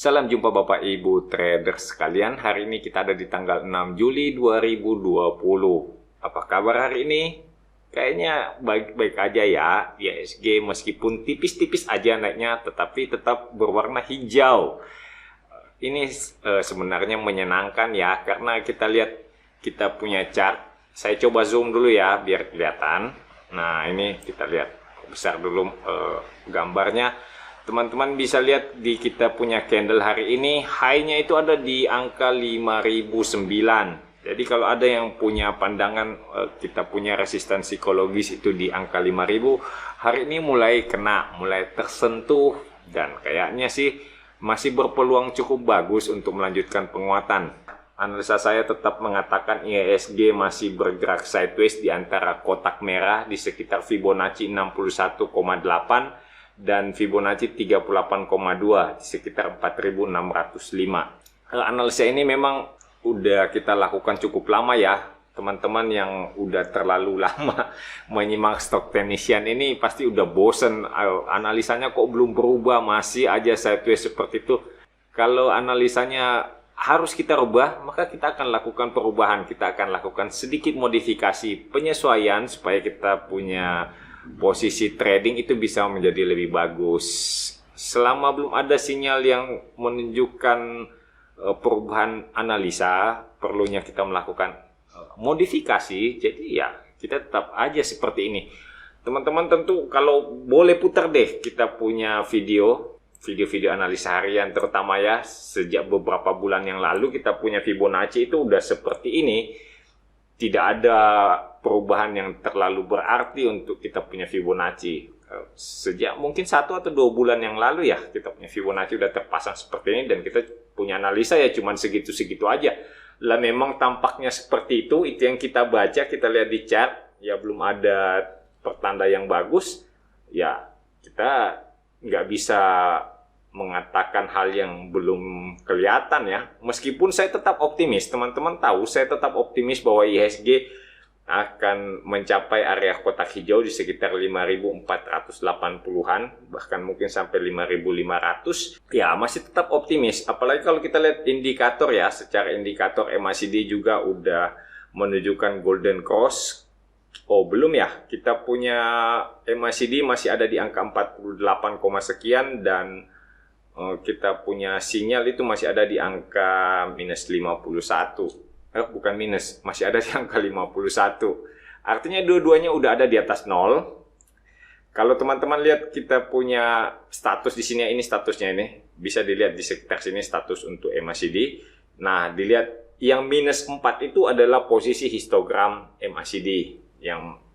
Salam jumpa Bapak Ibu trader sekalian. Hari ini kita ada di tanggal 6 Juli 2020. Apa kabar hari ini? Kayaknya baik-baik aja ya. IHSG meskipun tipis-tipis aja naiknya, tetapi tetap berwarna hijau. Ini sebenarnya menyenangkan ya, karena kita lihat kita punya chart. Saya coba zoom dulu ya, biar kelihatan. Nah, ini kita lihat besar dulu gambarnya. Teman-teman bisa lihat di kita punya candle hari ini, high-nya itu ada di angka 5.009. Jadi kalau ada yang punya pandangan kita punya resisten psikologis itu di angka 5.000, hari ini mulai kena, mulai tersentuh, dan kayaknya sih masih berpeluang cukup bagus untuk melanjutkan penguatan. Analisa saya tetap mengatakan IHSG masih bergerak sideways di antara kotak merah di sekitar Fibonacci 61,8 dan Fibonacci 38,2 di sekitar 4.605. Analisa ini memang udah kita lakukan cukup lama ya. Teman-teman yang udah terlalu lama menyimak stock technician ini pasti udah bosen. Analisanya kok belum berubah, masih aja sideways seperti itu. Kalau analisanya harus kita rubah, maka kita akan lakukan perubahan. Kita akan lakukan sedikit modifikasi, penyesuaian supaya kita punya posisi trading itu bisa menjadi lebih bagus. Selama belum ada sinyal yang menunjukkan perubahan analisa, perlunya kita melakukan modifikasi. Jadi ya kita tetap aja seperti ini. Teman-teman tentu kalau boleh putar deh, kita punya video-video analisa harian, terutama ya sejak beberapa bulan yang lalu kita punya Fibonacci itu udah seperti ini. Tidak ada perubahan yang terlalu berarti untuk kita punya Fibonacci. Sejak mungkin 1 atau 2 bulan yang lalu ya, kita punya Fibonacci udah terpasang seperti ini, dan kita punya analisa ya cuman segitu-segitu aja. Lah memang tampaknya seperti itu yang kita baca, kita lihat di chart, ya belum ada pertanda yang bagus, ya kita nggak bisa mengatakan hal yang belum kelihatan ya. Meskipun saya tetap optimis, teman-teman tahu saya tetap optimis bahwa IHSG akan mencapai area kotak hijau di sekitar 5.480-an, bahkan mungkin sampai 5.500. Ya, masih tetap optimis. Apalagi kalau kita lihat indikator ya, secara indikator MACD juga udah menunjukkan golden cross. Oh, belum ya. Kita punya MACD masih ada di angka 48, sekian, dan kita punya sinyal itu masih ada di angka minus 51. Bukan minus, masih ada di angka 51. Artinya dua-duanya udah ada di atas 0. Kalau teman-teman lihat kita punya status di sini, ini statusnya ini. Bisa dilihat di sekitar sini status untuk MACD. Nah, dilihat yang minus 4 itu adalah posisi histogram MACD. Yang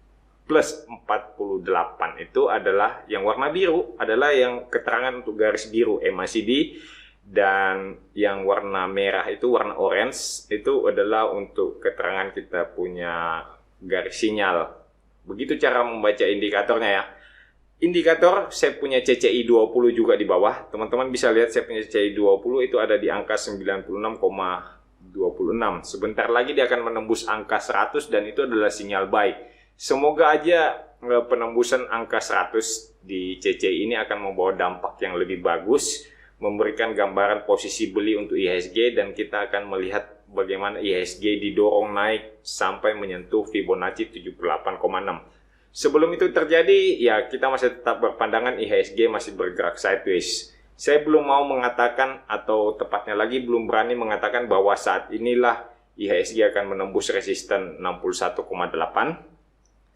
plus 48 itu adalah yang warna biru, adalah yang keterangan untuk garis biru MACD. Dan yang warna merah itu, warna orange, itu adalah untuk keterangan kita punya garis sinyal. Begitu cara membaca indikatornya ya. Indikator saya punya CCI 20 juga di bawah. Teman-teman bisa lihat saya punya CCI 20 itu ada di angka 96,26. Sebentar lagi dia akan menembus angka 100 dan itu adalah sinyal buy. Semoga aja penembusan angka 100 di CCI ini akan membawa dampak yang lebih bagus, memberikan gambaran posisi beli untuk IHSG, dan kita akan melihat bagaimana IHSG didorong naik sampai menyentuh Fibonacci 78,6. Sebelum itu terjadi, ya kita masih tetap berpandangan IHSG masih bergerak sideways. Saya belum mau mengatakan, atau tepatnya lagi belum berani mengatakan bahwa saat inilah IHSG akan menembus resisten 61,8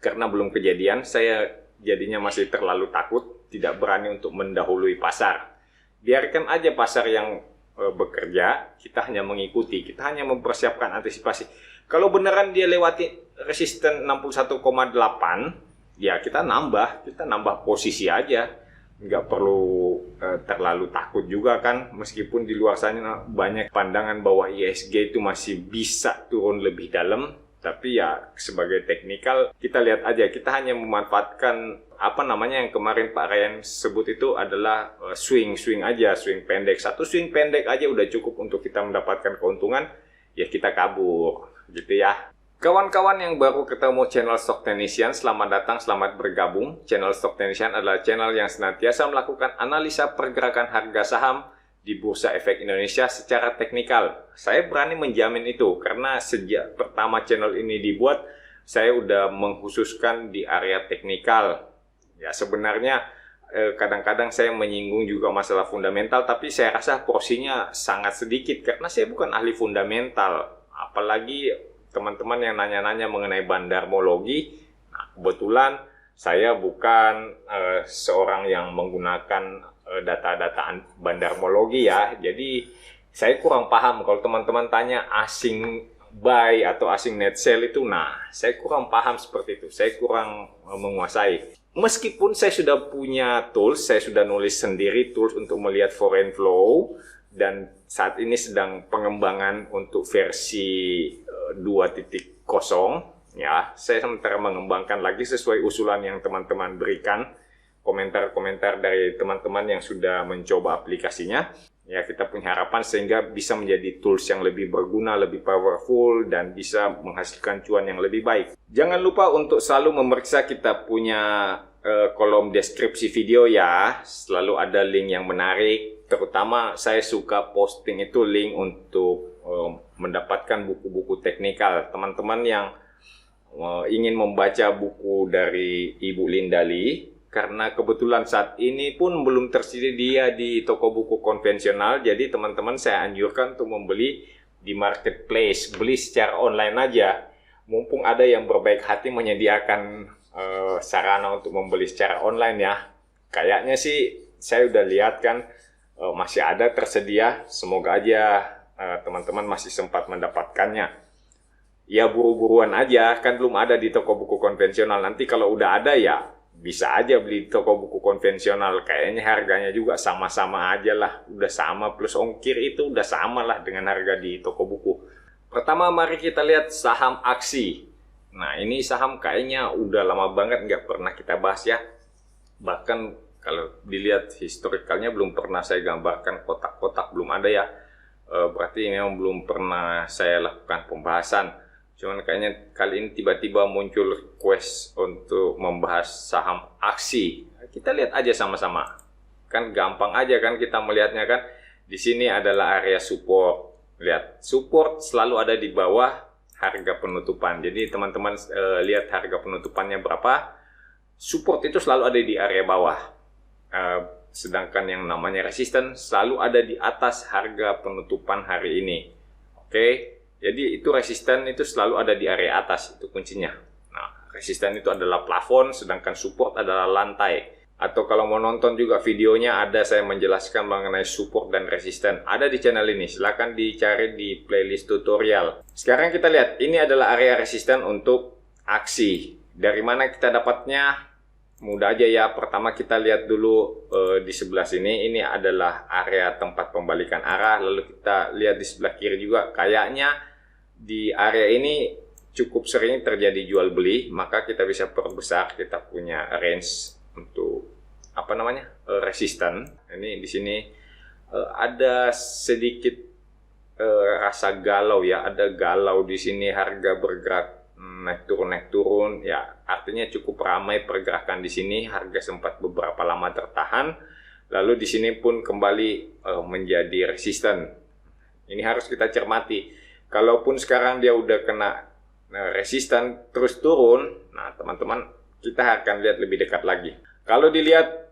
karena belum kejadian. Saya jadinya masih terlalu takut, tidak berani untuk mendahului pasar. Biarkan aja pasar yang bekerja, kita hanya mengikuti, kita hanya mempersiapkan antisipasi. Kalau beneran dia lewati resisten 61,8, ya kita nambah posisi aja. Nggak perlu terlalu takut juga kan, meskipun di luar sana banyak pandangan bahwa IHSG itu masih bisa turun lebih dalam. Tapi ya sebagai teknikal kita lihat aja, kita hanya memanfaatkan apa namanya yang kemarin Pak Ryan sebut itu adalah swing aja, swing pendek. Satu swing pendek aja udah cukup untuk kita mendapatkan keuntungan, ya kita kabur gitu ya. Kawan-kawan yang baru ketemu channel Stock Technician, selamat datang, selamat bergabung. Channel Stock Technician adalah channel yang senantiasa melakukan analisa pergerakan harga saham di Bursa Efek Indonesia secara teknikal. Saya berani menjamin itu karena sejak pertama channel ini dibuat, saya udah mengkhususkan di area teknikal. Ya sebenarnya kadang-kadang saya menyinggung juga masalah fundamental, tapi saya rasa porsinya sangat sedikit karena saya bukan ahli fundamental. Apalagi teman-teman yang nanya-nanya mengenai bandarmologi. Nah, kebetulan saya bukan seorang yang menggunakan data-data bandarmologi ya. Jadi saya kurang paham kalau teman-teman tanya asing buy atau asing net sell itu. Nah, saya kurang paham seperti itu. Saya kurang menguasai. Meskipun saya sudah punya tools, saya sudah nulis sendiri tools untuk melihat foreign flow dan saat ini sedang pengembangan untuk versi 2.0. Ya, saya sementara mengembangkan lagi sesuai usulan yang teman-teman berikan, komentar-komentar dari teman-teman yang sudah mencoba aplikasinya. Ya, kita punya harapan sehingga bisa menjadi tools yang lebih berguna, lebih powerful, dan bisa menghasilkan cuan yang lebih baik. Jangan lupa untuk selalu memeriksa kita punya kolom deskripsi video ya. Selalu ada link yang menarik. Terutama saya suka posting itu link untuk mendapatkan buku-buku teknikal. Teman-teman yang ingin membaca buku dari Ibu Linda Lee, karena kebetulan saat ini pun belum tersedia di toko buku konvensional, jadi teman-teman saya anjurkan untuk membeli di marketplace, beli secara online aja. Mumpung ada yang berbaik hati menyediakan sarana untuk membeli secara online ya. Kayaknya sih saya udah lihat kan masih ada tersedia, semoga aja teman-teman masih sempat mendapatkannya. Ya buru-buruan aja, kan belum ada di toko buku konvensional. Nanti kalau udah ada ya bisa aja beli di toko buku konvensional. Kayaknya harganya juga sama-sama aja lah. Udah sama plus ongkir itu udah sama lah dengan harga di toko buku. Pertama mari kita lihat saham aksi. Nah ini saham kayaknya udah lama banget nggak pernah kita bahas ya. Bahkan kalau dilihat historikalnya belum pernah saya gambarkan kotak-kotak, belum ada ya. Berarti memang belum pernah saya lakukan pembahasan. Cuman kayaknya kali ini tiba-tiba muncul request untuk membahas saham aksi. Kita lihat aja sama-sama. Kan gampang aja kan kita melihatnya kan. Di sini adalah area support. Lihat, support selalu ada di bawah harga penutupan. Jadi teman-teman lihat harga penutupannya berapa. Support itu selalu ada di area bawah. Sedangkan yang namanya resisten selalu ada di atas harga penutupan hari ini. Oke. Jadi itu resisten itu selalu ada di area atas, itu kuncinya. Nah, resisten itu adalah plafon, sedangkan support adalah lantai. Atau kalau mau nonton juga videonya ada saya menjelaskan mengenai support dan resisten. Ada di channel ini, silahkan dicari di playlist tutorial. Sekarang kita lihat, ini adalah area resisten untuk aksi. Dari mana kita dapatnya? Mudah aja ya, pertama kita lihat dulu di sebelah sini, ini adalah area tempat pembalikan arah. Lalu kita lihat di sebelah kiri juga, kayaknya di area ini cukup sering terjadi jual beli, maka kita bisa perbesar, kita punya range untuk apa namanya resisten. Ini di sini ada sedikit rasa galau ya, ada galau di sini, harga bergerak naik turun ya, artinya cukup ramai pergerakan di sini. Harga sempat beberapa lama tertahan, lalu di sini pun kembali menjadi resisten. Ini harus kita cermati. Kalaupun sekarang dia udah kena resisten terus turun, nah teman-teman kita akan lihat lebih dekat lagi. Kalau dilihat,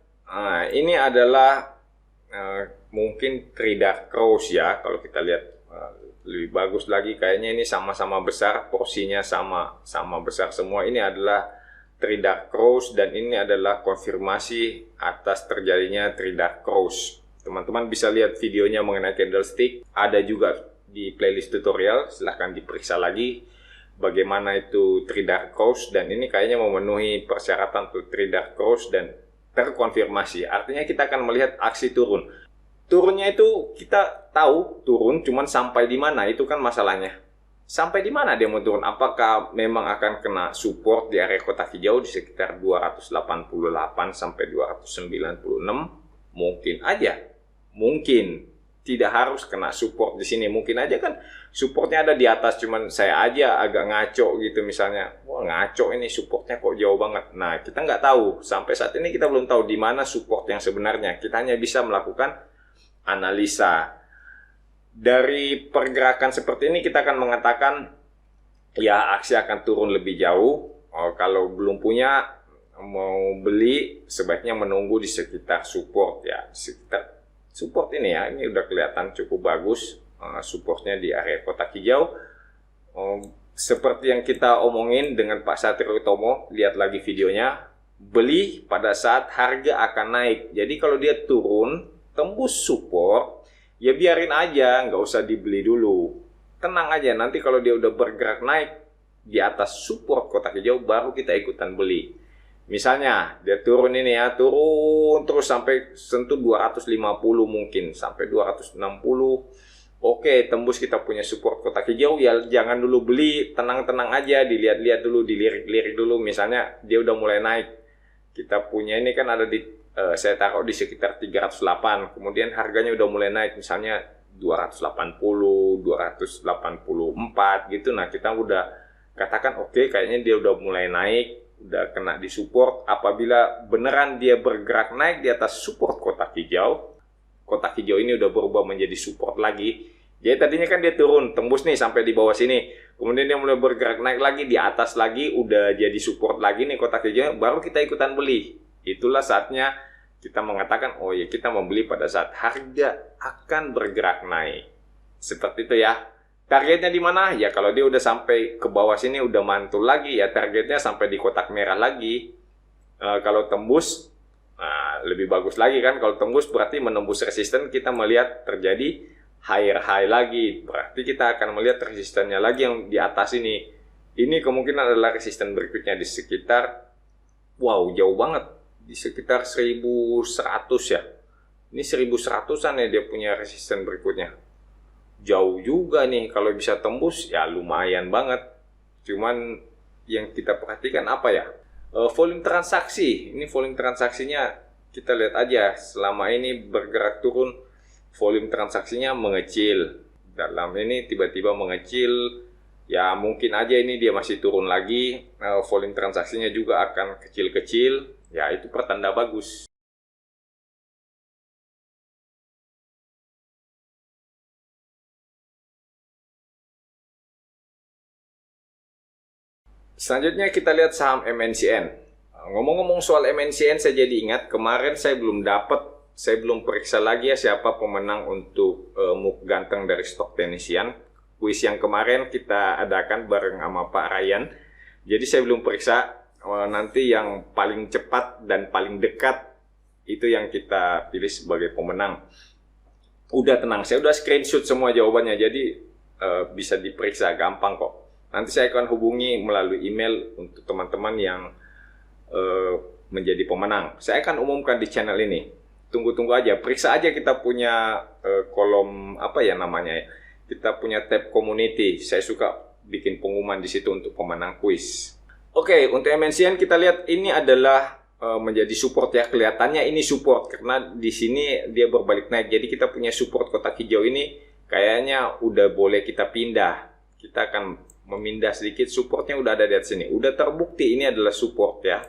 ini adalah mungkin 3 dark cross ya. Kalau kita lihat lebih bagus lagi, kayaknya ini sama-sama besar, porsinya sama besar semua. Ini adalah 3 dark cross dan ini adalah konfirmasi atas terjadinya 3 dark cross. Teman-teman bisa lihat videonya mengenai candlestick, ada juga di playlist tutorial, silahkan diperiksa lagi bagaimana itu 3 dark cross, dan ini kayaknya memenuhi persyaratan untuk 3 dark cross dan terkonfirmasi. Artinya kita akan melihat aksi turun. Turunnya itu kita tahu turun, cuman sampai di mana itu kan masalahnya. Sampai di mana dia mau turun? Apakah memang akan kena support di area kotak hijau di sekitar 288 sampai 296? Mungkin aja. Mungkin. Tidak harus kena support di sini. Mungkin aja kan supportnya ada di atas, cuman saya aja agak ngaco gitu misalnya. Wah ngaco ini supportnya kok jauh banget. Nah kita nggak tahu. Sampai saat ini kita belum tahu di mana support yang sebenarnya. Kita hanya bisa melakukan analisa. Dari pergerakan seperti ini kita akan mengatakan ya aksi akan turun lebih jauh. Kalau belum punya, mau beli, sebaiknya menunggu di sekitar support ya. Di sekitar support ini ya, ini udah kelihatan cukup bagus. Supportnya di area kotak hijau. Seperti yang kita omongin dengan Pak Satrio Utomo, lihat lagi videonya, beli pada saat harga akan naik. Jadi kalau dia turun, tembus support, ya biarin aja, nggak usah dibeli dulu. Tenang aja, nanti kalau dia udah bergerak naik di atas support kotak hijau, baru kita ikutan beli. Misalnya dia turun ini ya, turun terus sampai sentuh 250 mungkin, sampai 260. Oke, tembus kita punya support kotak hijau, ya jangan dulu beli, tenang-tenang aja, dilihat-lihat dulu, dilirik-lirik dulu. Misalnya dia udah mulai naik. Kita punya ini kan ada di, saya taruh di sekitar 308, kemudian harganya udah mulai naik, misalnya 280, 284 gitu. Nah, kita udah katakan oke, kayaknya dia udah mulai naik, udah kena di support. Apabila beneran dia bergerak naik di atas support kotak hijau ini udah berubah menjadi support lagi. Jadi tadinya kan dia turun, tembus nih sampai di bawah sini. Kemudian dia mulai bergerak naik lagi, di atas lagi, udah jadi support lagi nih kotak hijau, baru kita ikutan beli. Itulah saatnya kita mengatakan, oh ya kita membeli pada saat harga akan bergerak naik. Seperti itu ya. Targetnya di mana? Ya kalau dia udah sampai ke bawah sini, udah mantul lagi, ya targetnya sampai di kotak merah lagi. Kalau tembus, nah, lebih bagus lagi kan. Kalau tembus berarti menembus resisten, kita melihat terjadi higher high lagi. Berarti kita akan melihat resistennya lagi yang di atas ini. Ini kemungkinan adalah resisten berikutnya di sekitar, wow jauh banget, di sekitar 1100 ya. Ini 1100-an ya dia punya resisten berikutnya. Jauh juga nih, kalau bisa tembus ya lumayan banget. Cuman yang kita perhatikan apa ya? Volume transaksi. Ini volume transaksinya kita lihat aja, selama ini bergerak turun, volume transaksinya mengecil. Dalam ini tiba-tiba mengecil, ya mungkin aja ini dia masih turun lagi. Volume transaksinya juga akan kecil-kecil, ya itu pertanda bagus. Selanjutnya kita lihat saham MNCN. Ngomong-ngomong soal MNCN, saya jadi ingat kemarin saya belum periksa lagi ya siapa pemenang untuk MUK ganteng dari stok Tenisian. Kuis yang kemarin kita adakan bareng sama Pak Ryan. Jadi saya belum periksa, nanti yang paling cepat dan paling dekat itu yang kita pilih sebagai pemenang. Udah tenang, saya udah screenshot semua jawabannya, jadi bisa diperiksa, gampang kok. Nanti saya akan hubungi melalui email untuk teman-teman yang menjadi pemenang. Saya akan umumkan di channel ini. Tunggu-tunggu aja, periksa aja kita punya kolom apa ya namanya ya. Kita punya tab community. Saya suka bikin pengumuman di situ untuk pemenang kuis. Oke, untuk MNCN kita lihat ini adalah menjadi support ya. Kelihatannya ini support karena di sini dia berbalik naik. Jadi kita punya support kotak hijau ini kayaknya udah boleh kita pindah. Kita akan memindah sedikit, supportnya udah ada di atas sini. Udah terbukti ini adalah support ya.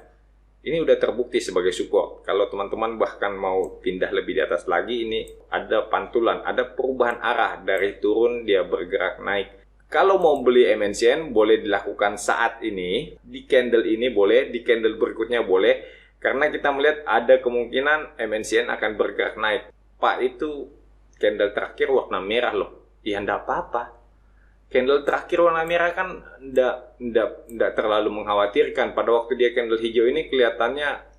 Ini udah terbukti sebagai support. Kalau teman-teman bahkan mau pindah lebih di atas lagi, ini ada pantulan, ada perubahan arah dari turun dia bergerak naik. Kalau mau beli MNCN boleh dilakukan saat ini, di candle ini boleh, di candle berikutnya boleh, karena kita melihat ada kemungkinan MNCN akan bergerak naik. Pak, itu candle terakhir warna merah loh. Ya enggak apa-apa. Candle terakhir warna merah kan enggak terlalu mengkhawatirkan. Pada waktu dia candle hijau ini kelihatannya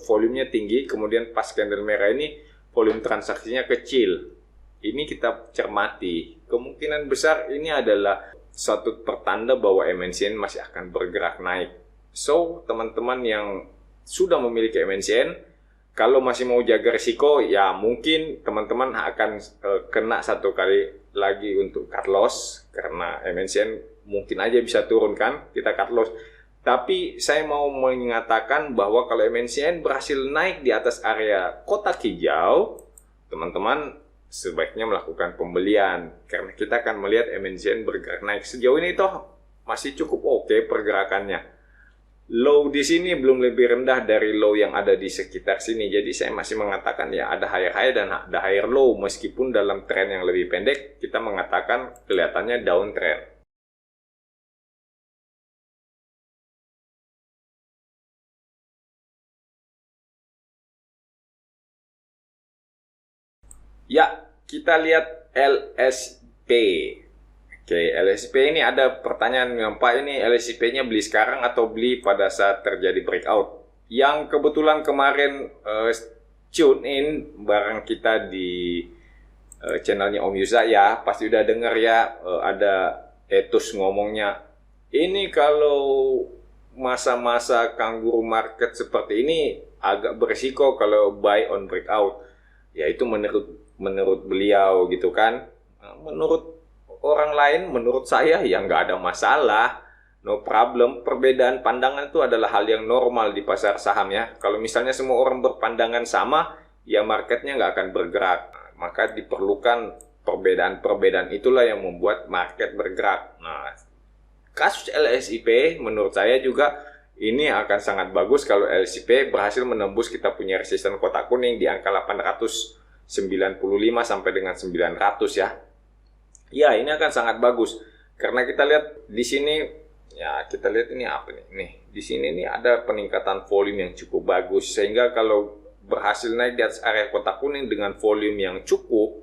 volumenya tinggi, kemudian pas candle merah ini volume transaksinya kecil. Ini kita cermati. Kemungkinan besar ini adalah satu pertanda bahwa MNCN masih akan bergerak naik. So, teman-teman yang sudah memiliki MNCN, kalau masih mau jaga risiko, ya mungkin teman-teman akan kena satu kali lagi untuk cut loss, karena MNCN mungkin aja bisa turun kan, kita cut loss. Tapi saya mau mengatakan bahwa kalau MNCN berhasil naik di atas area kotak hijau, teman-teman sebaiknya melakukan pembelian, karena kita akan melihat MNCN bergerak naik. Sejauh ini toh masih cukup oke pergerakannya. low di sini belum lebih rendah dari low yang ada di sekitar sini. Jadi saya masih mengatakan ya ada higher high dan ada higher low. Meskipun dalam tren yang lebih pendek kita mengatakan kelihatannya downtrend. Ya, kita lihat LSP. Oke, LSP ini ada pertanyaan yang Pak, ini LSP-nya beli sekarang atau beli pada saat terjadi breakout? Yang kebetulan kemarin tune in bareng kita di channelnya Om Yusa ya, pasti udah denger ya, ada etos ngomongnya. Ini kalau masa-masa kangguru market seperti ini agak berisiko kalau buy on breakout. Ya itu menurut beliau gitu kan. Menurut orang lain, menurut saya ya nggak ada masalah, no problem. Perbedaan pandangan itu adalah hal yang normal di pasar saham ya. Kalau misalnya semua orang berpandangan sama, ya marketnya nggak akan bergerak. Maka diperlukan perbedaan-perbedaan, itulah yang membuat market bergerak. Nah, kasus LSIP menurut saya juga ini akan sangat bagus kalau LSIP berhasil menembus kita punya resisten kotak kuning di angka 895 sampai dengan 900 ya. Ya, ini akan sangat bagus karena kita lihat di sini ya, kita lihat ini apa nih? Nih, di sini nih ada peningkatan volume yang cukup bagus sehingga kalau berhasil naik di atas area kotak kuning dengan volume yang cukup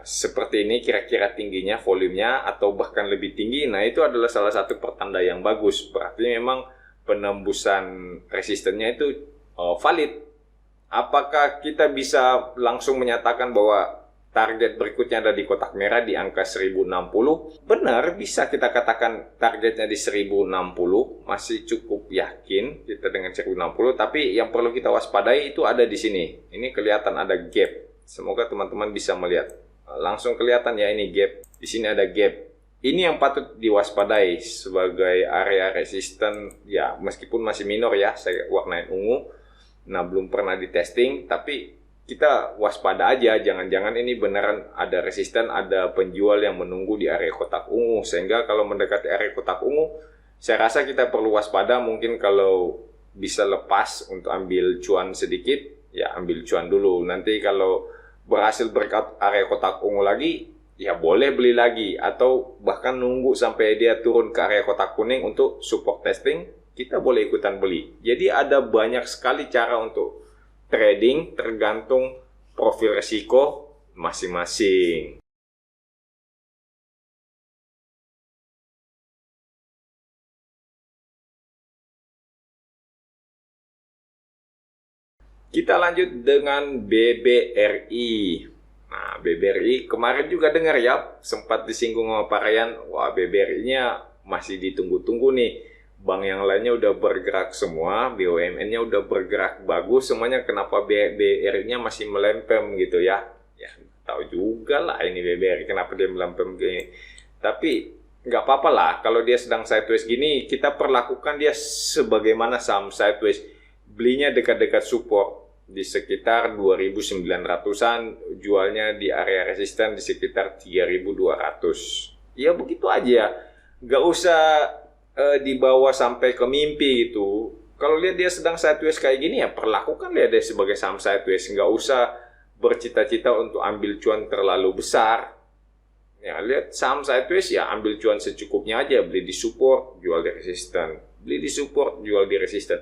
seperti ini, kira-kira tingginya volumenya atau bahkan lebih tinggi, nah itu adalah salah satu pertanda yang bagus. Berarti memang penembusan resistennya itu valid. Apakah kita bisa langsung menyatakan bahwa target berikutnya ada di kotak merah di angka 1060? Benar, bisa kita katakan targetnya di 1060, masih cukup yakin kita dengan 1060, tapi yang perlu kita waspadai itu ada di sini. Ini kelihatan ada gap. Semoga teman-teman bisa melihat. Langsung kelihatan ya, ini gap. Di sini ada gap. Ini yang patut diwaspadai sebagai area resisten ya, meskipun masih minor ya, saya warnain ungu. Nah, belum pernah di testing, tapi kita waspada aja, jangan-jangan ini beneran ada resisten, ada penjual yang menunggu di area kotak ungu, sehingga kalau mendekati area kotak ungu, saya rasa kita perlu waspada. Mungkin kalau bisa lepas untuk ambil cuan sedikit, ya ambil cuan dulu. Nanti kalau berhasil breakout area kotak ungu lagi, ya boleh beli lagi, atau bahkan nunggu sampai dia turun ke area kotak kuning untuk support testing, kita boleh ikutan beli. Jadi ada banyak sekali cara untuk trading, tergantung profil resiko masing-masing. Kita lanjut dengan BBRI. Nah, BBRI kemarin juga dengar ya, sempat disinggung sama Pak Ryan, wah BBRI-nya masih ditunggu-tunggu nih. Bank yang lainnya udah bergerak semua, BUMN-nya udah bergerak bagus semuanya, kenapa BBRI-nya masih melempem gitu ya? Ya, tahu juga lah ini BBRI kenapa dia melempem gini. Tapi nggak apa-apa lah, kalau dia sedang sideways gini, kita perlakukan dia sebagaimana saham sideways. Belinya dekat-dekat support di sekitar 2.900-an, jualnya di area resisten di sekitar 3.200. Ya begitu aja, nggak usah dibawa sampai ke mimpi gitu. Kalau lihat dia sedang sideways kayak gini, ya perlakukan lihat dia sebagai saham sideways, nggak usah bercita-cita untuk ambil cuan terlalu besar. Ya lihat saham sideways, ya ambil cuan secukupnya aja, beli di support, jual di resisten, beli di support, jual di resisten.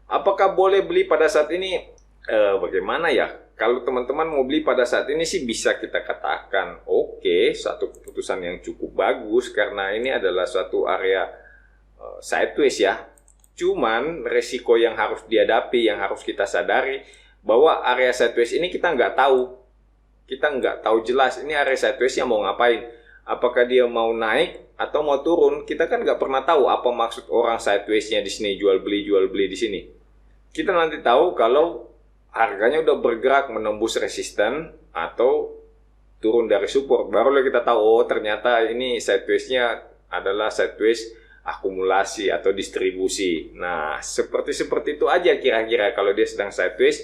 Apakah boleh beli pada saat ini? Bagaimana ya? Kalau teman-teman mau beli pada saat ini sih bisa kita katakan oke, satu keputusan yang cukup bagus karena ini adalah suatu area sideways ya. Cuman resiko yang harus dihadapi, yang harus kita sadari, bahwa area sideways ini kita nggak tahu. Kita nggak tahu jelas ini area sideways yang mau ngapain. Apakah dia mau naik atau mau turun? Kita kan nggak pernah tahu apa maksud orang sideways-nya di sini, jual beli di sini. Kita nanti tahu kalau harganya udah bergerak menembus resisten atau turun dari support. Barulah kita tahu, oh ternyata ini sideways-nya adalah sideways akumulasi atau distribusi. Nah, seperti itu aja kira-kira kalau dia sedang sideways,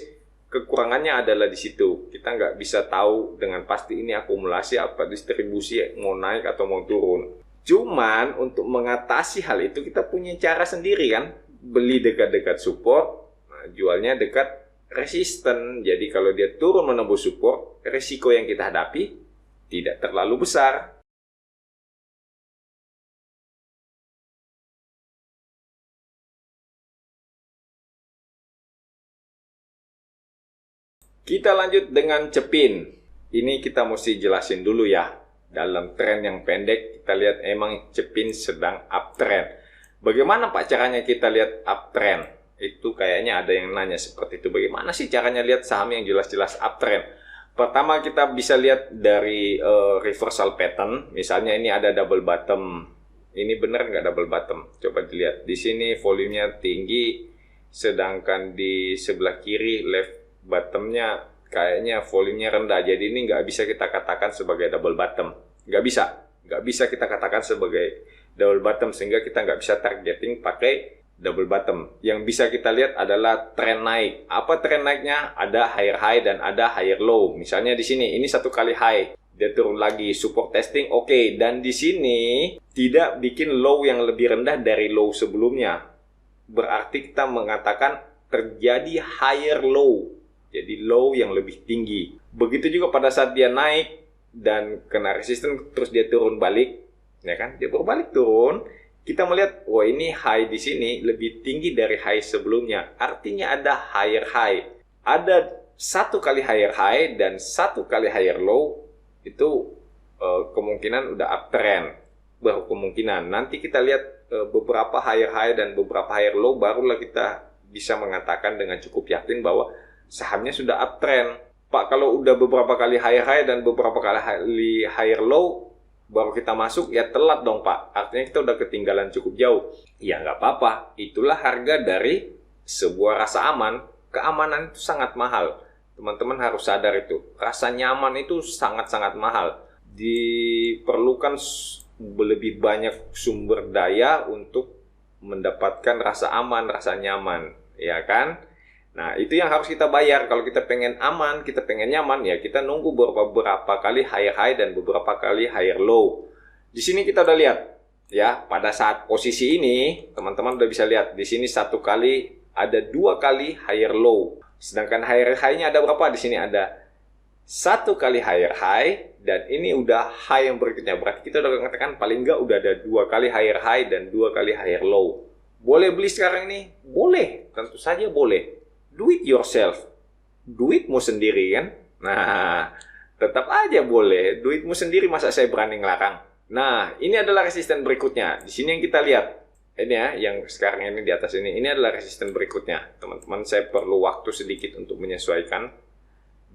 kekurangannya adalah di situ. Kita nggak bisa tahu dengan pasti ini akumulasi apa distribusi, mau naik atau mau turun. Cuman untuk mengatasi hal itu kita punya cara sendiri kan. beli dekat-dekat support, nah, jualnya dekat resisten. Jadi kalau dia turun menembus support, risiko yang kita hadapi tidak terlalu besar. Kita lanjut dengan Cepin. Ini kita mesti jelasin dulu ya. Dalam tren yang pendek, kita lihat emang Cepin sedang uptrend. Bagaimana Pak caranya kita lihat uptrend? Itu kayaknya ada yang nanya seperti itu. Bagaimana sih caranya lihat saham yang jelas-jelas uptrend? Pertama kita bisa lihat dari reversal pattern. Misalnya ini ada double bottom. Ini benar nggak double bottom? Coba dilihat. Di sini volumenya tinggi, sedangkan di sebelah kiri left bottomnya kayaknya volumenya rendah. Jadi ini nggak bisa kita katakan sebagai double bottom. Nggak bisa kita katakan sebagai double bottom, sehingga kita nggak bisa targeting pakai double bottom. Yang bisa kita lihat adalah tren naik. Apa tren naiknya? Ada higher high dan ada higher low. Misalnya di sini, ini satu kali high, dia turun lagi, support testing, oke. Dan di sini tidak bikin low yang lebih rendah dari low sebelumnya. Berarti kita mengatakan terjadi higher low. Jadi low yang lebih tinggi. Begitu juga pada saat dia naik dan kena resisten, terus dia turun balik, ya kan? Dia berbalik turun. Kita melihat, wah ini high di sini lebih tinggi dari high sebelumnya. Artinya ada higher high. Ada satu kali higher high dan satu kali higher low. Itu kemungkinan udah uptrend. Baru kemungkinan. Nanti kita lihat beberapa higher high dan beberapa higher low, barulah kita bisa mengatakan dengan cukup yakin bahwa sahamnya sudah uptrend. Pak, kalau udah beberapa kali higher high dan beberapa kali higher low baru kita masuk, ya telat dong Pak. Artinya kita udah ketinggalan cukup jauh. Ya nggak apa-apa. Itulah harga dari sebuah rasa aman. Keamanan itu sangat mahal. Teman-teman harus sadar itu. Rasa nyaman itu sangat-sangat mahal. Diperlukan lebih banyak sumber daya untuk mendapatkan rasa aman, rasa nyaman. Ya kan? Nah, itu yang harus kita bayar. Kalau kita pengen aman, kita pengen nyaman, ya kita nunggu beberapa kali higher high dan beberapa kali higher low. Di sini kita udah lihat, ya, pada saat posisi ini, teman-teman udah bisa lihat, di sini satu kali, ada dua kali higher low. Sedangkan higher high-nya ada berapa? Di sini ada satu kali higher high, dan ini udah high yang berikutnya. Berarti kita udah mengatakan paling nggak udah ada dua kali higher high dan dua kali higher low. Boleh beli sekarang ini? Boleh, tentu saja boleh. Do it yourself. Duitmu sendiri kan? Nah, tetap aja boleh. Duitmu sendiri, masa saya berani ngelarang? Nah, ini adalah resisten berikutnya. Di sini yang kita lihat. Ini ya, yang sekarang ini di atas ini. Ini adalah resisten berikutnya. Teman-teman, saya perlu waktu sedikit untuk menyesuaikan.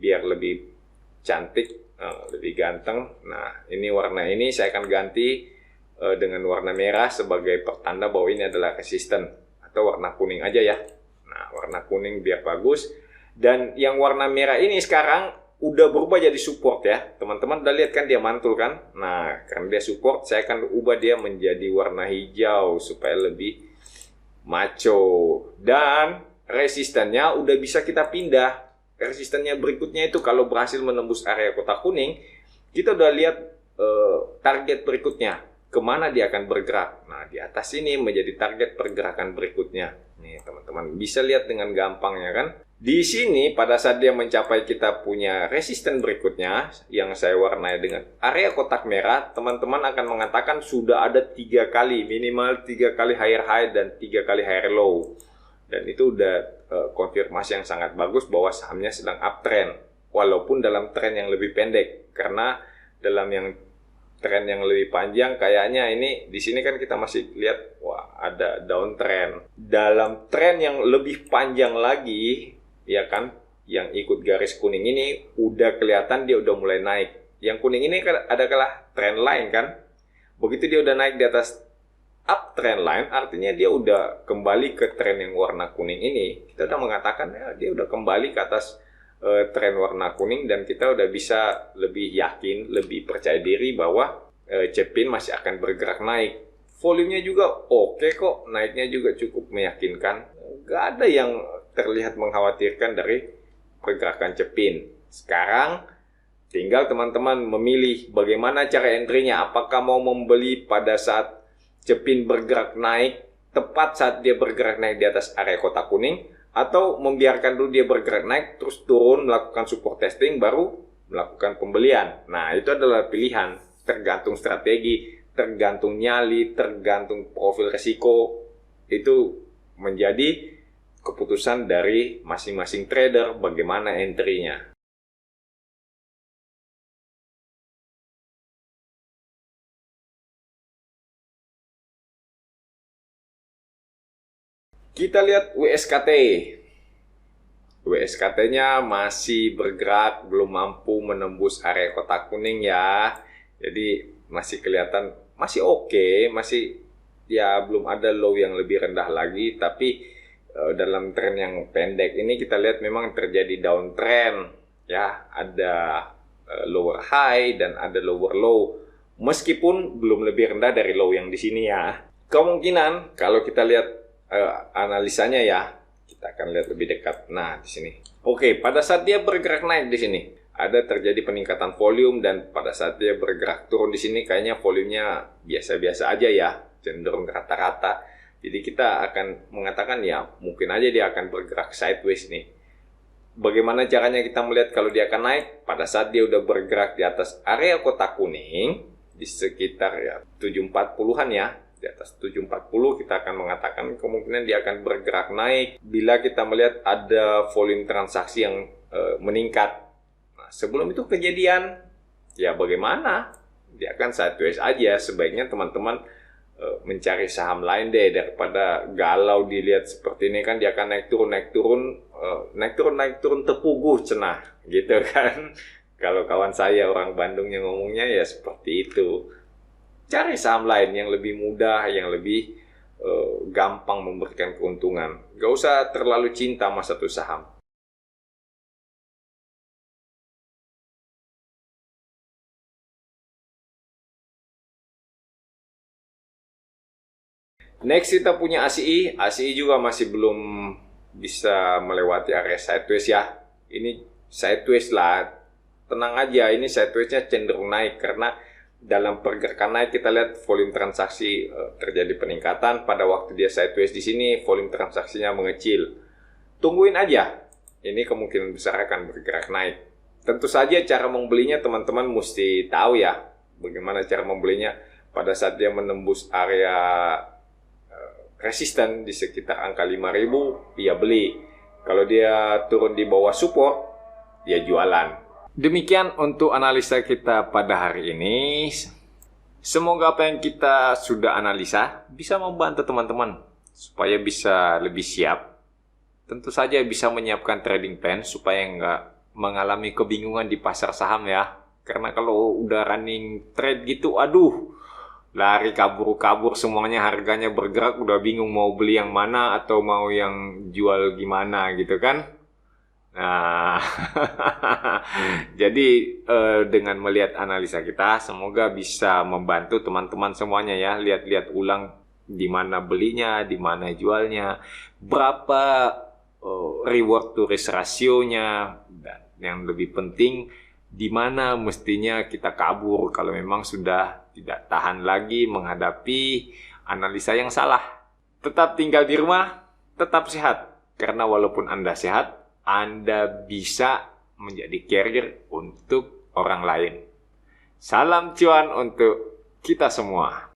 Biar lebih cantik, lebih ganteng. Nah, ini warna ini saya akan ganti dengan warna merah sebagai pertanda bahwa ini adalah resisten. Atau warna kuning aja ya. Nah, warna kuning biar bagus. Dan yang warna merah ini sekarang udah berubah jadi support ya. Teman-teman udah lihat kan dia mantul kan? Nah, karena dia support, saya akan ubah dia menjadi warna hijau supaya lebih maco. Dan resistennya udah bisa kita pindah. Resistennya berikutnya itu kalau berhasil menembus area kotak kuning, kita udah lihat target berikutnya. Kemana dia akan bergerak? Nah, di atas ini menjadi target pergerakan berikutnya. Nih, teman-teman bisa lihat dengan gampangnya kan? Di sini pada saat dia mencapai kita punya resisten berikutnya yang saya warnai dengan area kotak merah, teman-teman akan mengatakan sudah ada 3 kali, minimal 3 kali higher high dan 3 kali higher low. Dan itu udah konfirmasi yang sangat bagus bahwa sahamnya sedang uptrend, walaupun dalam tren yang lebih pendek. Karena dalam yang tren yang lebih panjang kayaknya ini di sini kan kita masih lihat wah ada downtrend. Dalam tren yang lebih panjang lagi ya kan, yang ikut garis kuning ini udah kelihatan dia udah mulai naik. Yang kuning ini kan adalah trend line kan. Begitu dia udah naik di atas uptrend line, artinya dia udah kembali ke tren yang warna kuning ini. Kita udah mengatakan ya dia udah kembali ke atas tren warna kuning, dan kita udah bisa lebih yakin, lebih percaya diri bahwa Cepin masih akan bergerak naik. Volumenya juga oke kok, naiknya juga cukup meyakinkan. Gak ada yang terlihat mengkhawatirkan dari pergerakan Cepin. Sekarang tinggal teman-teman memilih bagaimana cara entry-nya. Apakah mau membeli pada saat Cepin bergerak naik tepat saat dia bergerak naik di atas area kotak kuning, atau membiarkan dulu dia bergerak naik, terus turun, melakukan support testing, baru melakukan pembelian. Nah, itu adalah pilihan, tergantung strategi, tergantung nyali, tergantung profil resiko. Itu menjadi keputusan dari masing-masing trader bagaimana entry-nya. Kita lihat WSKT. WSKT-nya masih bergerak, belum mampu menembus area kotak kuning ya. Jadi masih kelihatan masih oke, masih ya belum ada low yang lebih rendah lagi, tapi dalam tren yang pendek ini kita lihat memang terjadi downtrend ya, ada lower high dan ada lower low. Meskipun belum lebih rendah dari low yang di sini ya. Kemungkinan kalau kita lihat analisanya ya, kita akan lihat lebih dekat. Nah, di sini. Oke, pada saat dia bergerak naik di sini, ada terjadi peningkatan volume, dan pada saat dia bergerak turun di sini kayaknya volumenya biasa-biasa aja ya, cenderung rata-rata. Jadi kita akan mengatakan ya, mungkin aja dia akan bergerak sideways nih. Bagaimana caranya kita melihat kalau dia akan naik? Pada saat dia udah bergerak di atas area kotak kuning, di sekitar ya 740-an ya, di atas 740 kita akan mengatakan kemungkinan dia akan bergerak naik bila kita melihat ada volume transaksi yang meningkat. Nah, sebelum itu kejadian, ya bagaimana? Dia akan sideways aja. Sebaiknya teman-teman mencari saham lain deh, daripada galau dilihat seperti ini kan. Dia akan naik turun, naik turun, naik turun tepuguh cenah gitu kan. Kalau kawan saya orang Bandung yang ngomongnya ya seperti itu. Cari saham lain yang lebih mudah, yang lebih gampang memberikan keuntungan. Gak usah terlalu cinta sama satu saham. Next kita punya ACI. ACI juga masih belum bisa melewati area sideways ya. Ini sideways lah. Tenang aja, ini sidewaysnya cenderung naik karena dalam pergerakan naik kita lihat volume transaksi terjadi peningkatan. Pada waktu dia sideways di sini volume transaksinya mengecil. Tungguin aja. Ini kemungkinan besar akan bergerak naik. Tentu saja cara membelinya teman-teman mesti tahu ya. Bagaimana cara membelinya? Pada saat dia menembus area resisten di sekitar angka 5.000, ya beli. Kalau dia turun di bawah support, ya jualan. Demikian untuk analisa kita pada hari ini. Semoga apa yang kita sudah analisa bisa membantu teman-teman supaya bisa lebih siap. Tentu saja bisa menyiapkan trading plan supaya nggak mengalami kebingungan di pasar saham ya. Karena kalau udah running trade gitu, aduh, lari kabur-kabur semuanya, harganya bergerak, udah bingung mau beli yang mana atau mau yang jual gimana gitu kan. Nah, jadi dengan melihat analisa kita, semoga bisa membantu teman-teman semuanya ya. Lihat-lihat ulang di mana belinya, di mana jualnya, berapa reward to risk ratio-nya, dan yang lebih penting, di mana mestinya kita kabur kalau memang sudah tidak tahan lagi menghadapi analisa yang salah. Tetap tinggal di rumah, tetap sehat, karena walaupun Anda sehat, Anda bisa menjadi carrier untuk orang lain. Salam cuan untuk kita semua.